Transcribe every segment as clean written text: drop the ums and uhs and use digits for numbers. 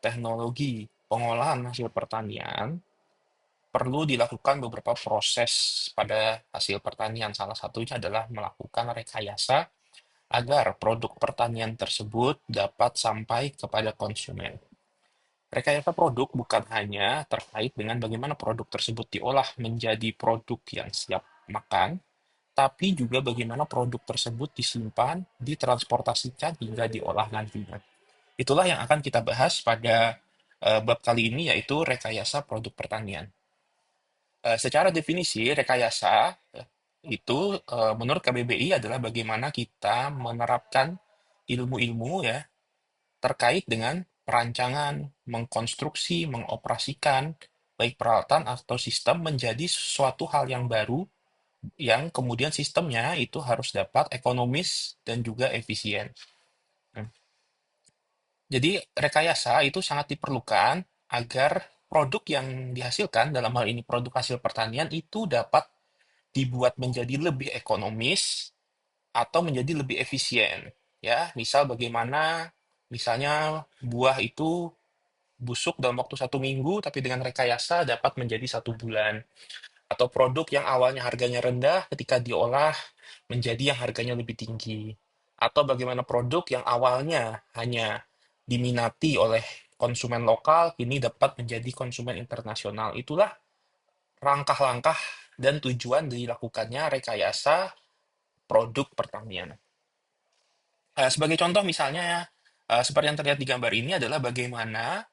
teknologi pengolahan hasil pertanian perlu dilakukan beberapa proses pada hasil pertanian. Salah satunya adalah melakukan rekayasa agar produk pertanian tersebut dapat sampai kepada konsumen. Rekayasa produk bukan hanya terkait dengan bagaimana produk tersebut diolah menjadi produk yang siap makan, tapi juga bagaimana produk tersebut disimpan, ditransportasikan hingga diolah nantinya. Itulah yang akan kita bahas pada bab kali ini, yaitu rekayasa produk pertanian. Secara definisi, rekayasa itu menurut KBBI adalah bagaimana kita menerapkan ilmu-ilmu ya terkait dengan perancangan, mengkonstruksi, mengoperasikan baik peralatan atau sistem menjadi suatu hal yang baru yang kemudian sistemnya itu harus dapat ekonomis dan juga efisien. Hmm. Jadi rekayasa itu sangat diperlukan agar produk yang dihasilkan, dalam hal ini produk hasil pertanian, itu dapat dibuat menjadi lebih ekonomis atau menjadi lebih efisien. Ya, misal bagaimana misalnya buah itu busuk dalam waktu 1 minggu, tapi dengan rekayasa dapat menjadi 1 bulan. Atau produk yang awalnya harganya rendah ketika diolah menjadi yang harganya lebih tinggi. Atau bagaimana produk yang awalnya hanya diminati oleh konsumen lokal, kini dapat menjadi konsumen internasional. Itulah langkah-langkah dan tujuan dilakukannya rekayasa produk pertanian. Sebagai contoh misalnya, seperti yang terlihat di gambar ini adalah bagaimana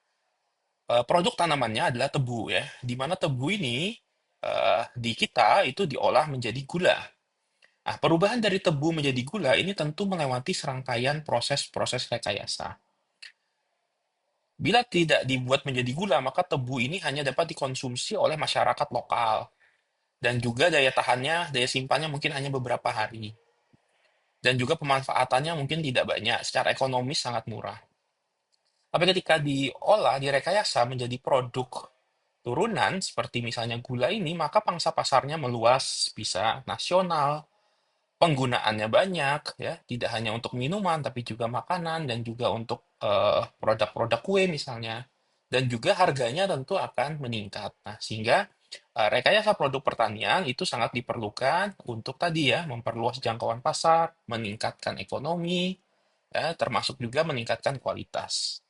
produk tanamannya adalah tebu ya, di mana tebu ini di kita itu diolah menjadi gula. Nah, perubahan dari tebu menjadi gula ini tentu melewati serangkaian proses-proses rekayasa. Bila tidak dibuat menjadi gula, maka tebu ini hanya dapat dikonsumsi oleh masyarakat lokal. Dan juga daya tahannya, daya simpannya mungkin hanya beberapa hari. Dan juga pemanfaatannya mungkin tidak banyak, secara ekonomis sangat murah. Tapi ketika diolah, direkayasa menjadi produk turunan, seperti misalnya gula ini, maka pangsa pasarnya meluas, bisa nasional, penggunaannya banyak, ya, tidak hanya untuk minuman, tapi juga makanan, dan juga untuk produk-produk kue misalnya. Dan juga harganya tentu akan meningkat. Nah, sehingga rekayasa produk pertanian itu sangat diperlukan untuk tadi ya, memperluas jangkauan pasar, meningkatkan ekonomi, ya, termasuk juga meningkatkan kualitas.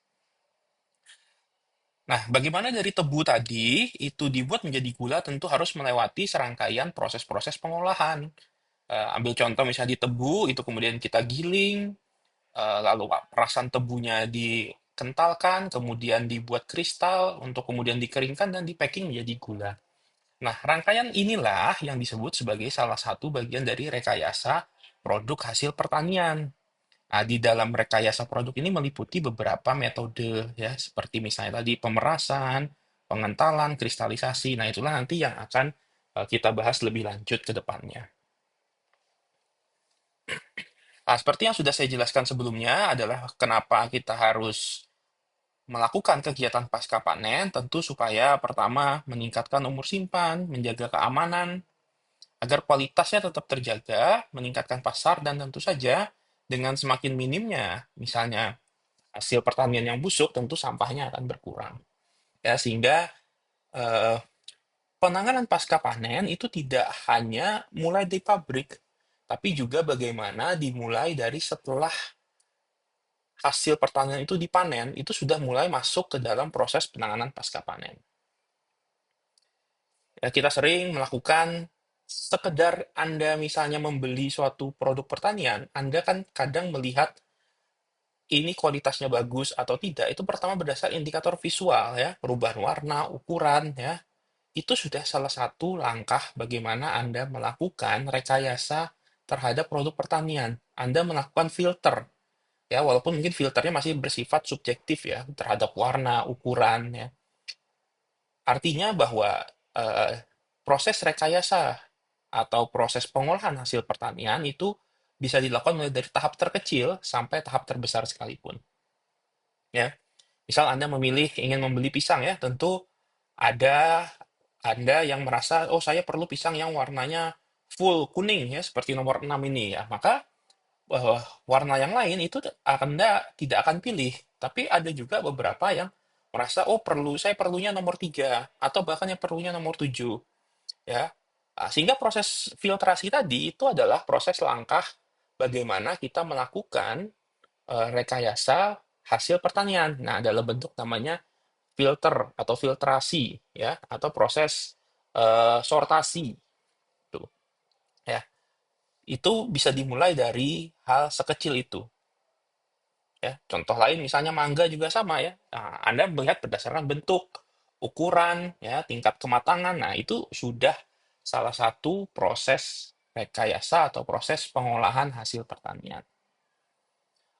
Nah, bagaimana dari tebu tadi itu dibuat menjadi gula tentu harus melewati serangkaian proses-proses pengolahan. Ambil contoh misalnya di tebu, itu kemudian kita giling, lalu perasan tebunya dikentalkan, kemudian dibuat kristal untuk kemudian dikeringkan dan di-packing menjadi gula. Nah, rangkaian inilah yang disebut sebagai salah satu bagian dari rekayasa produk hasil pertanian. Nah, di dalam rekayasa produk ini meliputi beberapa metode ya, seperti misalnya tadi pemerasan, pengentalan, kristalisasi. Nah, itulah nanti yang akan kita bahas lebih lanjut ke depannya. Nah, seperti yang sudah saya jelaskan sebelumnya adalah kenapa kita harus melakukan kegiatan pasca panen, tentu supaya pertama meningkatkan umur simpan, menjaga keamanan, agar kualitasnya tetap terjaga, meningkatkan pasar, dan tentu saja dengan semakin minimnya, misalnya hasil pertanian yang busuk, tentu sampahnya akan berkurang. Ya, sehingga eh, penanganan pasca panen itu tidak hanya mulai di pabrik, tapi juga bagaimana dimulai dari setelah hasil pertanian itu dipanen, itu sudah mulai masuk ke dalam proses penanganan pasca panen. Ya, kita sering melakukan sekedar Anda misalnya membeli suatu produk pertanian, Anda kan kadang melihat ini kualitasnya bagus atau tidak, itu pertama berdasar indikator visual ya, perubahan warna, ukuran ya. Itu sudah salah satu langkah bagaimana Anda melakukan rekayasa terhadap produk pertanian. Anda melakukan filter ya, walaupun mungkin filternya masih bersifat subjektif ya terhadap warna, ukuran ya. Artinya bahwa eh, proses rekayasa atau proses pengolahan hasil pertanian itu bisa dilakukan mulai dari tahap terkecil sampai tahap terbesar sekalipun. Ya, misal Anda ingin membeli pisang ya, tentu ada Anda yang merasa, oh saya perlu pisang yang warnanya full kuning ya, seperti nomor 6 ini ya. Maka warna yang lain itu Anda tidak akan pilih. Tapi ada juga beberapa yang merasa, oh saya perlunya nomor 3, atau bahkan yang perlunya nomor 7, ya. Sehingga proses filtrasi tadi itu adalah proses langkah bagaimana kita melakukan rekayasa hasil pertanian. Nah, dalam bentuk namanya filter atau filtrasi, ya, atau proses sortasi, tuh, ya. Itu bisa dimulai dari hal sekecil itu, ya. Contoh lain misalnya mangga juga sama ya. Nah, Anda melihat berdasarkan bentuk, ukuran, ya, tingkat kematangan. Nah, itu sudah salah satu proses rekayasa atau proses pengolahan hasil pertanian.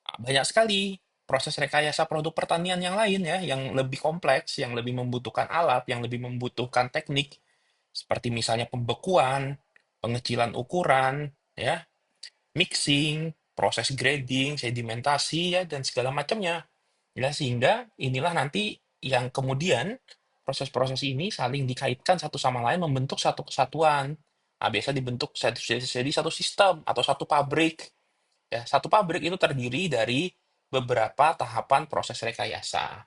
Nah, banyak sekali proses rekayasa produk pertanian yang lain ya, yang lebih kompleks, yang lebih membutuhkan alat, yang lebih membutuhkan teknik, seperti misalnya pembekuan, pengecilan ukuran, ya, mixing, proses grading, sedimentasi, ya, dan segala macamnya. Ya, sehingga inilah nanti yang kemudian proses-proses ini saling dikaitkan satu sama lain membentuk satu kesatuan. Nah, biasa dibentuk jadi satu sistem atau satu pabrik. Ya, satu pabrik itu terdiri dari beberapa tahapan proses rekayasa.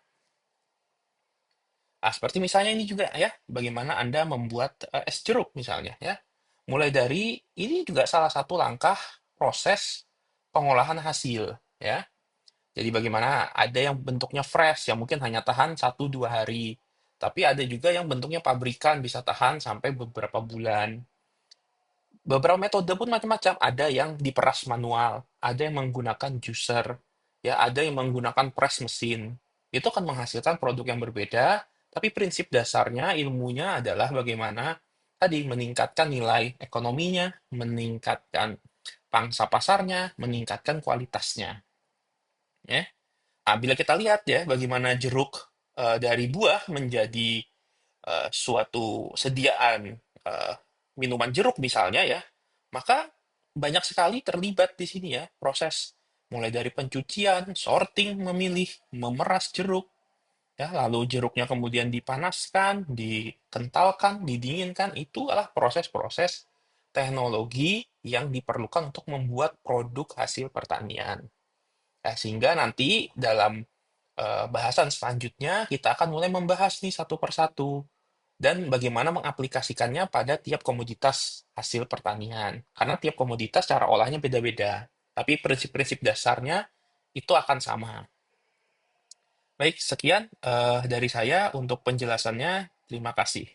Nah, seperti misalnya ini juga ya, bagaimana Anda membuat es jeruk misalnya ya. Mulai dari ini juga salah satu langkah proses pengolahan hasil ya. Jadi bagaimana ada yang bentuknya fresh yang mungkin hanya tahan 1-2 hari. Tapi ada juga yang bentuknya pabrikan bisa tahan sampai beberapa bulan. Beberapa metode pun macam-macam. Ada yang diperas manual, ada yang menggunakan juicer, ya, ada yang menggunakan press mesin. Itu akan menghasilkan produk yang berbeda, tapi prinsip dasarnya ilmunya adalah bagaimana tadi meningkatkan nilai ekonominya, meningkatkan pangsa pasarnya, meningkatkan kualitasnya. Ya. Nah, bila kita lihat ya bagaimana jeruk dari buah menjadi suatu sediaan eh, minuman jeruk misalnya ya, maka banyak sekali terlibat di sini ya proses mulai dari pencucian, sorting, memilih, memeras jeruk, ya, lalu jeruknya kemudian dipanaskan, dikentalkan, didinginkan, itu adalah proses-proses teknologi yang diperlukan untuk membuat produk hasil pertanian. Nah, sehingga nanti dalam bahasan selanjutnya kita akan mulai membahas nih satu persatu dan bagaimana mengaplikasikannya pada tiap komoditas hasil pertanian. Karena tiap komoditas cara olahnya beda-beda, tapi prinsip-prinsip dasarnya itu akan sama. Baik, sekian dari saya untuk penjelasannya. Terima kasih.